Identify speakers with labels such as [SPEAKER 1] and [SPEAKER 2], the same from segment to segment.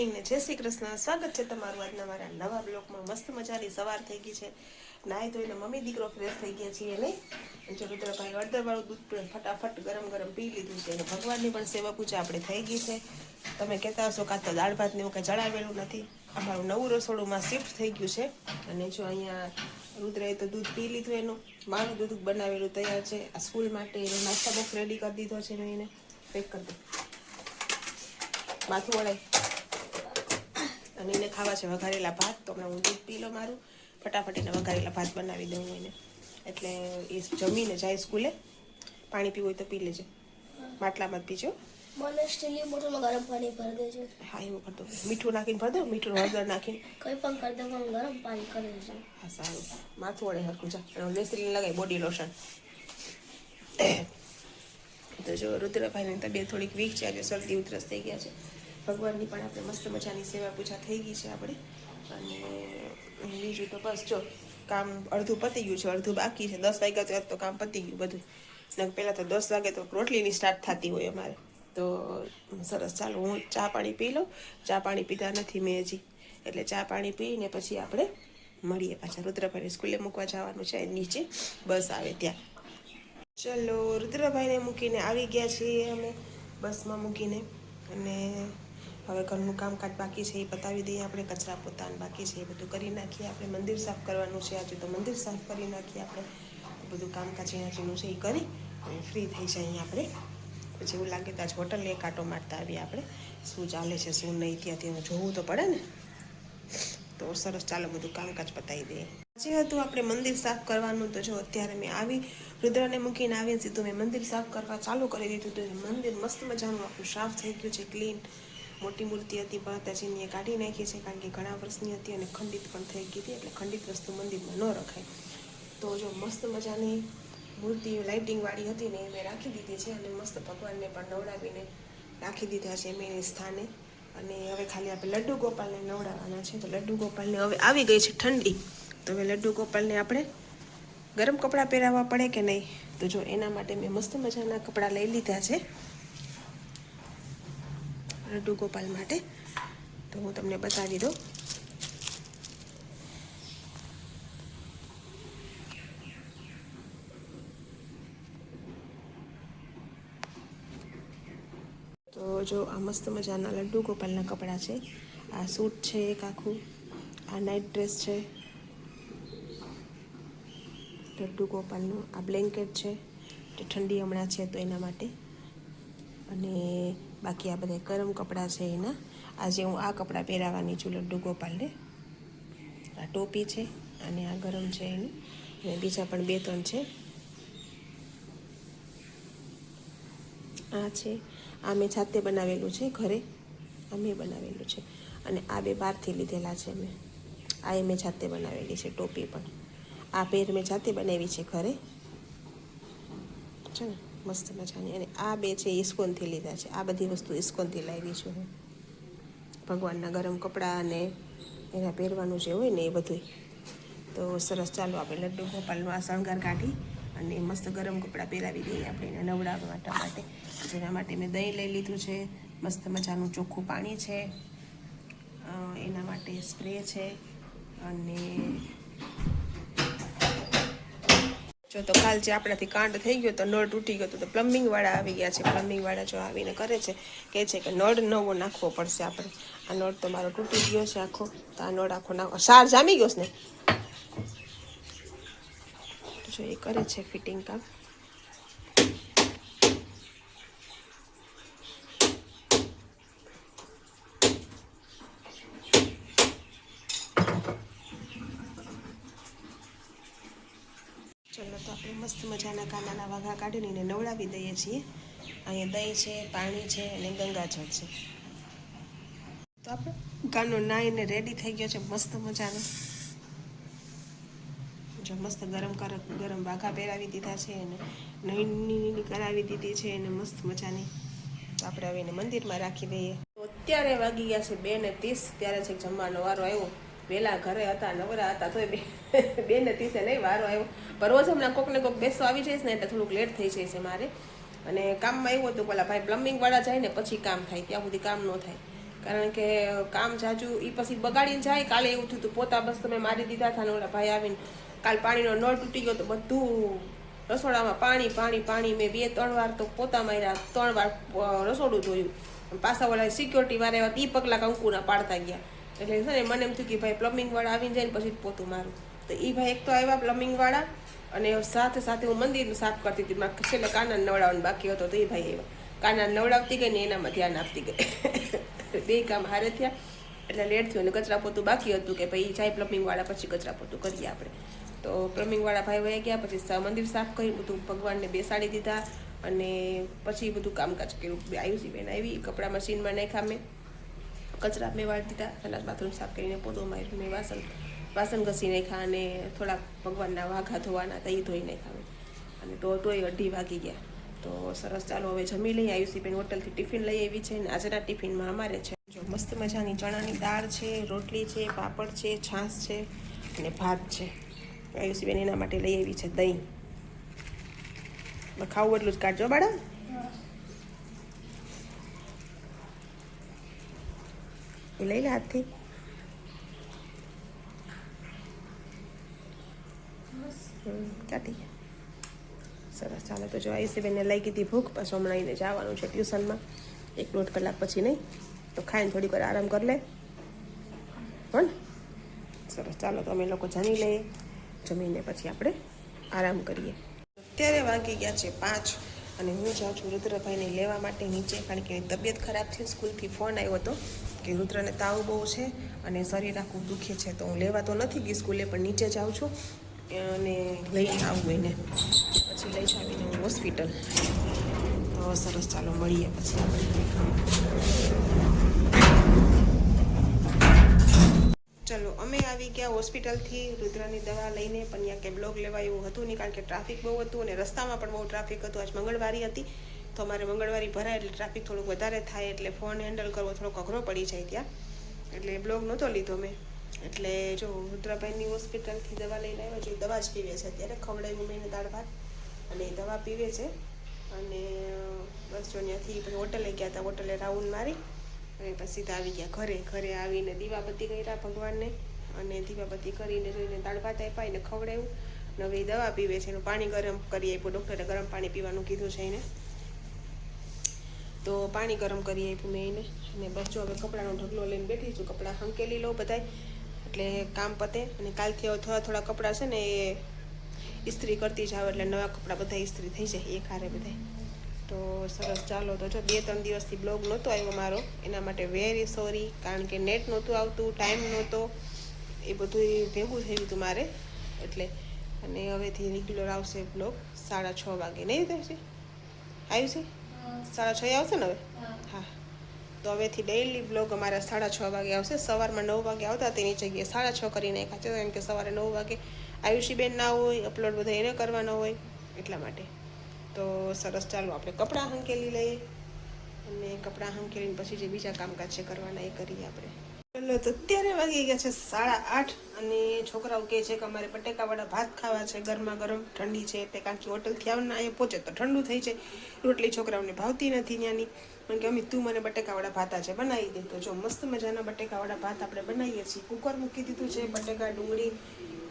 [SPEAKER 1] Morning ને જય શ્રી કૃષ્ણ. સ્વાગત છે તમારું આજના મારા નવા બ્લોગમાં. મસ્ત મજાની સવાર થઈ ગઈ છે. નાહી ધોઈને મમ્મી દીકરો ફ્રેશ થઈ ગયા છીએ નહીં. જો રુદ્રભાઈ અડધરવાળું દૂધ ફટાફટ ગરમ ગરમ પી લીધું છે. અને ભગવાનની પણ સેવા પૂજા આપણે થઈ ગઈ છે. તમે કહેતા હશો કાં તો દાળ ભાત ને એવું કંઈ ચડાવેલું નથી. અમારું નવું રસોડુંમાં શિફ્ટ થઈ ગયું છે. અને જો અહીંયા રુદ્રએ તો દૂધ પી લીધું એનું. મારું દૂધ બનાવેલું તૈયાર છે. આ સ્કૂલ માટે નાસ્તા બોક્સ રેડી કરી દીધો છે. મેં એને પેક કરી દઉં. માથું વળાય અને એને ખાવા છે વઘારેલા ભાત. તો હમણાં હું દૂધ પી લો મારું, ફટાફટ એને વઘારેલા ભાત બનાવી દઉં એને. એટલે એ જમીને જાય સ્કૂલે. પાણી પીવું હોય તો પી લેજે, માટલામાં જ પીજો.
[SPEAKER 2] મને સ્ટીલની બોટલમાં ગરમ પાણી ભરી દેજો.
[SPEAKER 1] હા એવું કરી દો. મીઠું નાખીને ભરી દો, મીઠું હળદર નાખીને.
[SPEAKER 2] કંઈ પણ કરી દો પણ ગરમ પાણી કરી દેજો.
[SPEAKER 1] હા સારું. માથું વળે હરખું જા. એનું લેસરીને લગાવી બોડી લોશન. તો જો રુદ્રભાઈની તબિયત થોડીક વીક છે. આજે શરદી ઉધરસ થઈ ગયા છે. ભગવાનની પણ આપણે મસ્ત મજાની સેવા પૂજા થઈ ગઈ છે આપણે. અને બીજું તો બસ જો કામ અડધું પતી ગયું છે, અડધું બાકી છે. 10 વાગ્યા તો કામ પતી ગયું બધું. ને પહેલાં તો 10 વાગે તો રોટલીની સ્ટાર્ટ થતી હોય અમારે. તો સરસ, ચાલો હું ચા પાણી પી લઉં. ચા પાણી પીતા નથી મેં હજી, એટલે ચા પાણી પીને પછી આપણે મળીએ પાછા. રુદ્રભાઈને સ્કૂલે મૂકવા જવાનું છે, નીચે બસ આવે ત્યાં. ચલો રુદ્રભાઈને મૂકીને આવી ગયા છીએ અમે, બસમાં મૂકીને. અને હવે ઘરનું કામકાજ બાકી છે એ પતાવી દઈએ આપણે. કચરા પોતાન બાકી છે એ બધું કરી નાખીએ આપણે. મંદિર સાફ કરવાનું છે આજે, તો મંદિર સાફ કરી નાખીએ આપણે. બધું કામકાજ એનાજીનું છે એ કરી અને ફ્રી થઈ જાય આપણે. પછી એવું લાગે તો આજ હોટલ એક આંટો મારતા આવીએ આપણે. શું ચાલે છે શું નહીં ત્યાંથી જોવું તો પડે ને. તો સરસ, ચાલો બધું કામકાજ પતાવી દઈએ. જે હતું આપણે મંદિર સાફ કરવાનું. તો જો અત્યારે મેં આવી રુદ્રને મૂકીને આવીને સીધું મેં મંદિર સાફ કરવા ચાલુ કરી દીધું. તો મંદિર મસ્ત મજાનું આપણું સાફ થઈ ગયું છે, ક્લીન. મોટી મૂર્તિ હતી માતાજીની, એ કાઢી નાખી છે કારણ કે ઘણા વર્ષની હતી અને ખંડિત પણ થઈ ગઈ હતી. એટલે ખંડિત વસ્તુ મંદિરમાં ન રખાય. તો જો મસ્ત મજાની મૂર્તિ લાઇટિંગવાળી હતી ને એ મેં રાખી દીધી છે. અને મસ્ત ભગવાનને પણ નવડાવીને રાખી દીધા છે મેં એ સ્થાને. અને હવે ખાલી આપણે લડ્ડુ ગોપાલને નવડાવવાના છે. તો લડ્ડુ ગોપાલને હવે આવી ગઈ છે ઠંડી, તો હવે લડ્ડુ ગોપાલને આપણે ગરમ કપડાં પહેરાવવા પડે કે નહીં. તો જો એના માટે મેં મસ્ત મજાના કપડાં લઈ લીધા છે લડ્ડુ ગોપાલ માટે. તો હું તમને બતાવી દઉં. તો જો આ મસ્ત મજાના લડ્ડુ ગોપાલના કપડાં છે. આ સૂટ છે એક આખું, આ નાઇટ ડ્રેસ છે લડ્ડુ ગોપાલનું, આ બ્લેન્કેટ છે તે ઠંડી હમણાં છે તો એના માટે. અને બાકી આ બધા ગરમ કપડાં છે એના. આજે હું આ કપડાં પહેરાવવાની છું લડ્ડુ ગોપાલને. આ ટોપી છે અને આ ગરમ છે એની. અને બીજા પણ 2-3 છે. આ છે, આ મેં જાતે બનાવેલું છે ઘરે, આ મેં બનાવેલું છે. અને આ 2 બહારથી લીધેલા છે મેં. આ એ મેં જાતે બનાવેલી છે ટોપી પણ. આ પેર મેં જાતે બનાવી છે ઘરે છે ને, મસ્ત મજાની. અને આ 2 છે ઇસ્કોનથી લીધા છે. આ બધી વસ્તુ ઇસ્કોનથી લાવી છું હું. ભગવાનના ગરમ કપડાં અને એના પહેરવાનું જે હોય ને એ બધું. તો સરસ, ચાલો આપણે લડ્ડુ ગોપાલનો આ શણગાર કાઢી અને મસ્ત ગરમ કપડાં પહેરાવી દઈએ આપણે એને નવડાવવા માટે. જેના માટે મેં દહીં લઈ લીધું છે, મસ્ત મજાનું ચોખ્ખું પાણી છે, એના માટે સ્પ્રે છે. અને જો તો કાલ જે આપણાથી કાંડ થઈ ગયો તો નળ તૂટી ગયો તો પ્લમ્બિંગવાળા આવી ગયા છે. પ્લમ્બિંગવાળા જો આવીને કરે છે, કહે છે કે નળ નવો નાખવો પડશે આપણે. આ નળ તો મારો તૂટી ગયો છે આખો, તો આ નળ આખો નાખો. સાર જામી ગયો છે ને. જો એ કરે છે ફિટિંગ કામ. ચલો તો આપણે મસ્ત મજાના કાંદાના વાઘા કાઢીને એને નવડાવી દઈએ છીએ. અહીંયા દહીં છે, પાણી છે અને ગંગાજળ છે. તો આપણે કાનો નાઈને રેડી થઈ ગયો છે મસ્ત મજાનો. જો મસ્ત ગરમ વાઘા પહેરાવી દીધા છે અને નહીની કરાવી દીધી છે એને મસ્ત મજાની. તો આપણે હવે એને મંદિરમાં રાખી દઈએ. તો અત્યારે વાગી ગયા છે 2:30. ત્યારે છે જમવાનો વારો આવ્યો. વહેલા ઘરે હતા, નવરા હતા, તોય 2:30 નહીં વારો આવ્યો. પણ રોજ હમણાં કોક ને કોક બેસવા આવી જઈશ ને એટલે થોડુંક લેટ થઈ જાય છે મારે. અને કામમાં એવું હતું પેલા ભાઈ પ્લમ્બિંગવાળા જાય ને પછી કામ થાય, ત્યાં સુધી કામ ન થાય. કારણ કે કામ જાજુ એ પછી બગાડીને જાય. કાલે એવું થયું હતું, પોતા બસ તમે મારી દીધા હતા ને ઓલા ભાઈ આવીને કાલ પાણીનો નળ તૂટી ગયો તો બધું રસોડામાં પાણી. મેં 2-3 વાર તો પોતા માર્યા, 3 વાર રસોડું ધોયું. પાછા ઓલા સિક્યોરિટી વાળા આવ્યા, 3 પગલા કંકુના પાડતા ગયા. એટલે છે ને મને એમ થયું કે ભાઈ પ્લમ્બિંગ વાળા આવીને જાય ને પછી પોતું મારું. તો એ ભાઈ એક તો આવ્યા પ્લમ્બિંગ વાળા, અને સાથે હું મંદિરનું સાફ કરતી હતી. મારે છેલ્લે કાના નવડાવવાનું બાકી હતો તો એ ભાઈ આવ્યા. કાના નવડાવતી ગઈ ને એનામાં ધ્યાન આપતી ગઈ. 2 કામ હારે થયા એટલે લેટ થયું. અને કચરા પોતું બાકી હતું કે ભાઈ જાય પ્લમ્બિંગ વાળા પછી કચરા પોતું કરીએ આપણે. તો પ્લમ્બિંગ વાળા ભાઈ વહી ગયા, પછી મંદિર સાફ કરી બધું ભગવાનને બેસાડી દીધા, અને પછી બધું કામકાજ કર્યું. આયુષી બેન આવી, કપડાં મશીનમાં નાખ્યા, મેં કચરા મેં વાળી દીધા, સંડાસ બાથરૂમ સાફ કરીને પોતું માર્યું, મેં વાસણ ઘસી નાખ્યા, અને થોડાક ભગવાનના વાઘા ધોવાના હતા એ ધોઈ નાખ્યા. અને તોય 2:30 વાગી ગયા. તો સરસ, ચાલો હવે જમી લઈએ. આયુષી બેન હોટલથી ટિફિન લઈ આવી છે, અને આજના ટિફિનમાં અમારે છે જો મસ્ત મજાની ચણાની દાળ છે, રોટલી છે, પાપડ છે, છાશ છે અને ભાત છે. આયુષી બેન એના માટે લઈ આવી છે દહીં. ખાવું એટલું જ કાઢજો બાળા. લઈ લે હાથથી. કાઢી સરસ, ચાલો તો જો આયુષી બેનને લઈ ગઈ હતી ભૂખ. પછી હમણાં એને જવાનું છે ટ્યુશનમાં 1-1.5 કલાક પછી. નહીં તો ખાઈને થોડીક વાર આરામ કરી લે હો ને. સરસ, ચાલો તો અમે લોકો જમી લઈએ. જમીને પછી આપણે આરામ કરીએ. અત્યારે વાગી ગયા છે 5, અને હું જાઉં છું રુદ્રભાઈને લેવા માટે નીચે, કારણ કે એની તબિયત ખરાબ છે. સ્કૂલથી ફોન આવ્યો હતો કે રુદ્રને તાવ બહુ છે અને શરીર આખું દુખે છે. તો હું લેવા તો નથી ગઈ સ્કૂલે, પણ નીચે જાઉં છું અને લઈને આવું એને, પછી લઈ આવીને હું હોસ્પિટલ. તો સરસ, ચાલો મળીએ પછી આપણે. ચલો અમે આવી ગયા હોસ્પિટલથી રુદ્રની દવા લઈને, પણ ત્યાં કે બ્લોગ લેવા એવું હતું નહીં, કારણ કે ટ્રાફિક બહુ હતું અને રસ્તામાં પણ બહુ ટ્રાફિક હતું. આજ મંગળવારી હતી તો અમારે મંગળવારી ભરાય એટલે ટ્રાફિક થોડુંક વધારે થાય, એટલે ફોન હેન્ડલ કરવો થોડોક અઘરો પડી જાય ત્યાં, એટલે બ્લોગ નહોતો લીધો મેં. એટલે જો રુદ્રભાઈની હોસ્પિટલથી દવા લઈને આવ્યા છે. દવા જ પીવે છે અત્યારે, ખવડાવ્યું મેં દાળ ભાત અને દવા પીવે છે. અને બસ જો ત્યાંથી પછી હોટલે ગયા હતા, હોટલે રાઉન્ડ મારી અને પછી સીધા આવી ગયા ઘરે આવીને દીવાબત્તી કર્યા ભગવાનને, અને દીવાબત્તી કરીને જોઈને દાળ ભાત આપ્યા, એને ખવડાવ્યું. હવે એ દવા પીવે છે, એનું પાણી ગરમ કરી આપ્યું. ડૉક્ટરે ગરમ પાણી પીવાનું કીધું છે એને, તો પાણી ગરમ કરી આપ્યું મેં એને. અને બસ જો હવે કપડાનો ઢગલો લઈને બેઠી છું. કપડાં હંકેલી લો બધાય એટલે કામ પતે. અને કાલથી થોડા કપડાં છે ને એ ઇસ્ત્રી કરતી જાવ એટલે નવા કપડાં બધા ઇસ્ત્રી થઈ જાય એક હારે બધાય. તો સરસ, ચાલો તો જો 2-3 દિવસથી બ્લોગ નહોતો આવ્યો મારો, એના માટે વેરી સોરી, કારણ કે નેટ નહોતું આવતું, ટાઈમ નહોતો, એ બધું ભેગું થયું હતું મારે એટલે. અને હવેથી રેગ્યુલર આવશે બ્લોગ 6:30 વાગે. નહીં થશે? આવ્યું છે 6:30 આવશે ને હવે? હા, તો હવેથી ડેઈલી બ્લોગ અમારા 6:30 વાગે આવશે. સવારમાં 9 વાગે આવતા તેની જગ્યાએ 6:30 કરી નાખ્યા છે, કારણ કે સવારે 9 વાગે આયુષીબેન ના હોય, અપલોડ બધા એને કરવાનો હોય એટલા માટે. તો સરસ, ચાલો આપણે કપડાં હંકેલી લઈએ, અને કપડાં હંકેલીને પછી જે બીજા કામકાજ છે કરવાના એ કરીએ આપણે. ચલો તો અત્યારે વાગી ગયા છે 8:30, અને છોકરાઓ કહે છે કે અમારે બટેકાવાળા ભાત ખાવા છે ગરમા ગરમ. ઠંડી છે એટલે, કારણ કે હોટલથી આવીને અહીંયા પહોંચે તો ઠંડુ થઈ જાય. રોટલી છોકરાઓને ભાવતી નથી ત્યાંની, કારણ કે અમે તું મને બટેકાવાળા ભાત આજે બનાવી દે. તો જો મસ્ત મજાના બટેકાવાળા ભાત આપણે બનાવીએ છીએ. કુકર મૂકી દીધું છે, બટેકા, ડુંગળી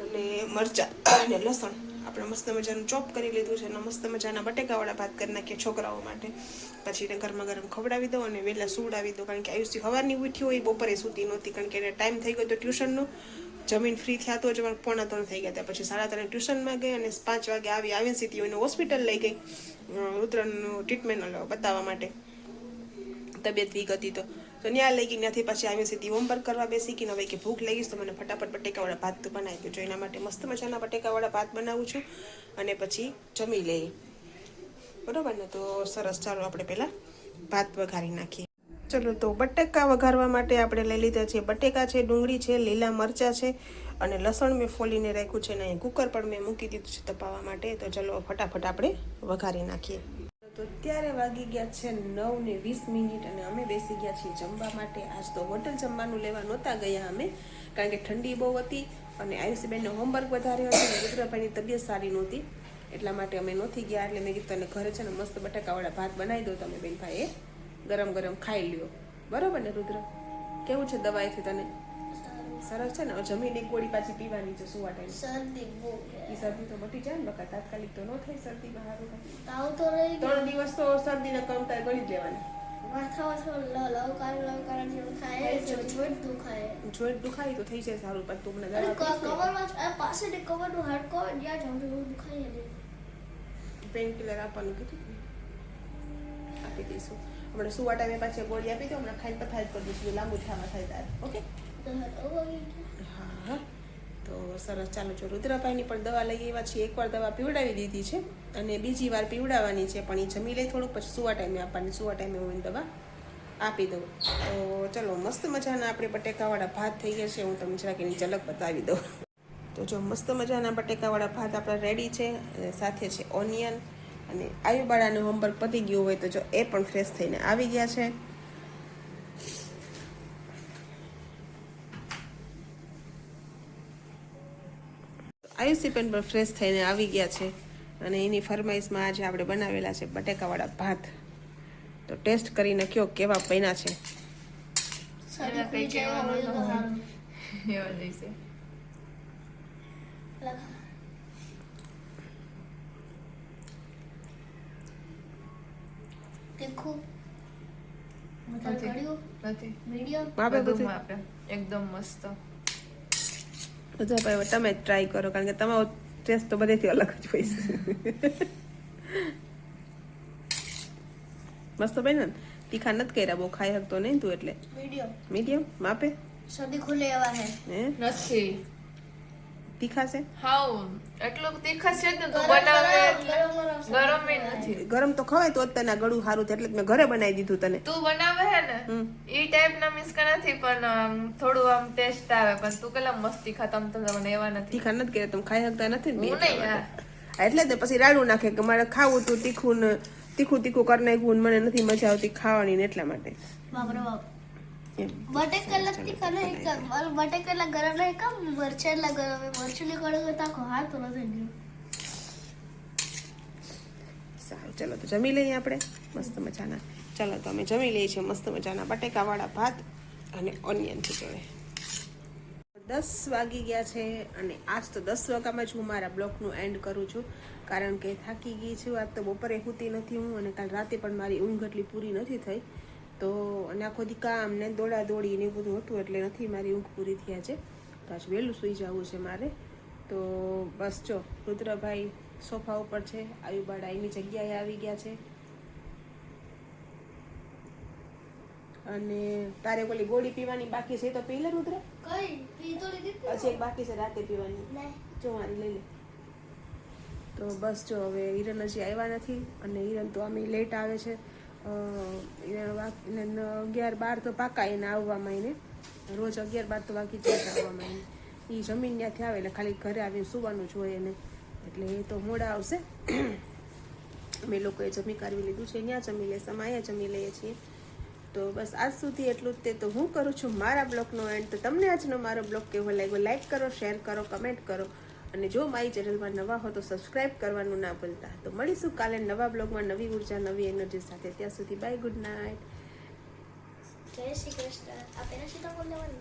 [SPEAKER 1] અને મરચાં અને લસણ આપણે મસ્ત મજાનું ચોપ કરી લીધું છે, અને મસ્ત મજાના બટેકાવાળા ભાત કરી નાખીએ છોકરાઓ માટે. પછી એને ગરમા ગરમ ખવડાવી દઉં અને વહેલા સુવડાવી દઉં, કારણ કે આયુષી સવારની ઉઠી હોય, બપોરે સૂતી નહોતી, કારણ કે એને ટાઈમ થઈ ગયો તો ટ્યુશનનો. જમીન ફ્રી થયા તો જ 2:45 થઈ ગયા હતા. પછી 3:30 ટ્યુશનમાં ગઈ, અને 5 વાગે આવીને સીધી એને હોસ્પિટલ લઈ ગઈ રુદ્રનું ટ્રીટમેન્ટ બતાવવા માટે. તબિયત વીક હતી તો ત્યાં લઈ ગઈ. ત્યાંથી પછી આવી સીધી હોમવર્ક કરવા બેસી ગઈ. હવે કે ભૂખ લાગીશ તો મને ફટાફટ બટેકાવાળા ભાત તો બનાવી દો. જો એના માટે મસ્ત મજાના બટેકાવાળા ભાત બનાવું છું, અને પછી જમી લઈએ, બરાબર ને? તો સરસ, ચાલો આપણે પહેલાં ભાત વઘારી નાખીએ. ચલો તો બટેકા વઘારવા માટે આપણે લઈ લીધા છે બટેકા છે, ડુંગળી છે, લીલા મરચાં છે, અને લસણ મેં ફોલીને રાખ્યું છે, અને અહીં કુકર પણ મેં મૂકી દીધું છે તપાવવા માટે. તો ચલો ફટાફટ આપણે વઘારી નાખીએ. તો અત્યારે વાગી ગયા છે 9:20, અને અમે બેસી ગયા છીએ જમવા માટે. આજ તો હોટલ જમવાનું લેવા નહોતા ગયા અમે, કારણ કે ઠંડી બહુ હતી અને આયુષીબેનનો હોમવર્ક વધારે હતો, અને રુદ્રભાઈની તબિયત સારી નહોતી, એટલા માટે અમે નહોતી ગયા. એટલે મેં કીધું તને ઘરે છે ને મસ્ત બટાકાવાળા ભાત બનાવી દો, તમે બેન ભાઈ ગરમ ગરમ ખાઈ લ્યો, બરાબર ને રુદ્ર? કેવું છે દવાઈથી તને?
[SPEAKER 2] સારું.
[SPEAKER 1] સરસ છે ને? હવે જમીને એક ગોળી પાછી પીવાની છે સુવા ટાઈમે.
[SPEAKER 2] શરદી બહુ
[SPEAKER 1] એ શરદી તો મટી જાય ને બકા, તાત્કાલિક તો ન થઈ શરદીમાં સારું થાય.
[SPEAKER 2] તાવ તો રહી
[SPEAKER 1] 3 દિવસ તો શરદીને કમતા ગણી જ લેવાની.
[SPEAKER 2] લવકાર જેવું થાય છે, જોઈન્ટ દુખાય.
[SPEAKER 1] જોઈન્ટ દુખાય તો થઈ જાય સારું, પણ તું મને
[SPEAKER 2] અને
[SPEAKER 1] દવા આપીશ ને?
[SPEAKER 2] કમરમાં આ પાસેની કમરનું હાડકું જ્યાં જાઉં એવું દુખાય જ નહીં.
[SPEAKER 1] પેઇન કિલર આપવાનું કીધું ને? આપી દઈશું. હમણાં સુવા ટાઈમે પાછી ગોળી આપી દો, હમણાં ખાઈને પથારી કરી દઈશું, લાંબુ થવા થાય તારે. ઓકે? હા હા. તો સરસ, ચાલો. જો રુદ્રભાઈની પણ દવા લઈ આવ્યા છીએ. એકવાર દવા પીવડાવી દીધી છે અને બીજી વાર પીવડાવવાની છે, પણ એ જમી લે થોડુંક, પછી સુવા ટાઈમે આપવાની. સુવા ટાઈમે હું એને દવા આપી દઉં. તો ચલો, મસ્ત મજાના આપણે બટેકાવાળા ભાત થઈ ગયા છે. હું તમને જરાક એની ઝલક બતાવી દઉં. તો જો મસ્ત મજાના બટેકાવાળા ભાત આપણા રેડી છે. અને સાથે છે ઓનિયન, અને આયુબાળાનું હોમવર્ક પતી ગયું હોય તો જો એ પણ ફ્રેશ થઈને આવી ગયા છે. આયુષી પેન પણ ફ્રેશ થઈને આવી ગયા છે, અને એની ફરમાઈશમાં આજે આપણે બનાવેલા છે બટેકાવાળા ભાત. તો ટેસ્ટ કરીને કયો કેવા બન્યા છે.
[SPEAKER 2] શરદી ખુલી જાય હોય તો સારું.
[SPEAKER 3] એવા જઈશે.
[SPEAKER 2] તીખું વધારે કડ્યું
[SPEAKER 3] નથી.
[SPEAKER 2] મીડિયમ
[SPEAKER 1] માપે
[SPEAKER 3] બધું
[SPEAKER 1] બધું
[SPEAKER 3] માપે. એકદમ મસ્ત.
[SPEAKER 1] બધું ભાઈ તમે ટ્રાય કરો, કારણ કે તમારો ટેસ્ટ તો બધેથી અલગ જ હોય છે. મસ્ત બન્યા ને? તીખા નથી કર્યા, બહુ ખાઈ શકતો નહીં તું, એટલે
[SPEAKER 2] મીડિયમ
[SPEAKER 1] મીડિયમ માપે.
[SPEAKER 2] શરદી ખુલે એવા હે.
[SPEAKER 1] હે
[SPEAKER 3] નથી.
[SPEAKER 1] તીખા છે?
[SPEAKER 3] હાઉ એટલું તીખા છે જ ને તું બનાવે એટલે ગરમ ય નથી.
[SPEAKER 1] ગરમ તો ખવાય તો જ તને આ ગળું સારું થાય, એટલે જ મેં ઘરે બનાવી દીધું તને.
[SPEAKER 3] તું બનાવે હે ને ઈ ટાઈપ ના મીન્સ કે નથી, પણ થોડું આમ ટેસ્ટ આવે, પણ તું કેટલા મસ્ત તીખા તમ એવા નથી.
[SPEAKER 1] તીખા નથી કર્યા, તમે ખાઈ શકતા નથી ને?
[SPEAKER 3] હું નહીં.
[SPEAKER 1] હા, એટલે જ ને પછી રાડું નાખે કે મારે ખાવું તું તીખું ને તીખું તીખું કરી નાખ્યું ને મને નથી મજા આવતી ખાવાની ને, એટલા માટે.
[SPEAKER 2] બાપરે બાપ.
[SPEAKER 1] એમ.
[SPEAKER 2] બટેકાલા તીખા નહીં કર, બટેકાલા ગરમ નહીં કર, મરચાંલા ગરમ હે. મરચું કડક તાકો હાથ તો નથી ગયો.
[SPEAKER 1] સારું, ચલો તો જમી લઈએ આપણે મસ્ત મજાના. ચાલો તો અમે જમી લઈએ છીએ મસ્ત મજાના બટેકાવાળા ભાત અને ઓનિયન ખીચડી. 10 વાગી ગયા છે, અને આજ તો 10 વાગ્યામાં જ હું મારા બ્લોગનું એન્ડ કરું છું, કારણ કે થાકી ગઈ છું. આજ તો બપોરે સૂતી નથી હું, અને કાલ રાતે પણ મારી ઊંઘ એટલી પૂરી નથી થઈ. તો અને આખો દી કામ ને દોડા દોડી ને એવું બધું હતું, એટલે નથી મારી ઊંઘ પૂરી થઈ આજે. તો આજ વહેલું સૂઈ જવું છે મારે. તો બસ જો રુદ્રભાઈ સોફા ઉપર છે, આયુબાળા એની જગ્યાએ આવી ગયા છે, અને તારે ઓલી ગોળી પીવાની બાકી છે તો પી લે રુદ્ર.
[SPEAKER 2] કઈ પી તો લીધી
[SPEAKER 1] હજી એક બાકી છે રાતે પીવાની.
[SPEAKER 2] નહીં.
[SPEAKER 1] જો મારી લઈ લે. તો બસ જો હવે હિરન હજી આવ્યા નથી, અને હિરન તો આમે લેટ આવે છે. 11-12 તો પાકા એને આવવામાં, એને રોજ 11-12 તો વાગી જાય આવવામાં. એ જમીન ત્યાંથી આવે એટલે ખાલી ઘરે આવીને સુવાનું જ હોય એને, એટલે એ તો મોડા આવશે. અમે લોકોએ જમી કાઢવી લીધું છે, ત્યાં જમી લેશે, અમે અહીંયા જમી લઈએ છીએ. તો બસ આજ સુધી એટલું જ તે. તો હું કરું છું મારા બ્લોગનો એન્ડ. તો તમને આજનો મારો બ્લોગ કેવો લાગ્યો, લાઈક કરો, શેર કરો, કમેન્ટ કરો, અને જો મારી ચેનલમાં નવા હો તો સબસ્ક્રાઈબ કરવાનું ના ભૂલતા. તો મળીશું કાલે નવા બ્લોગમાં નવી ઉર્જા નવી એનર્જી સાથે. ત્યાં સુધી બાય, ગુડ નાઇટ.
[SPEAKER 2] જય શ્રી કૃષ્ણ. આ પેલા સીધા બોલવાનું.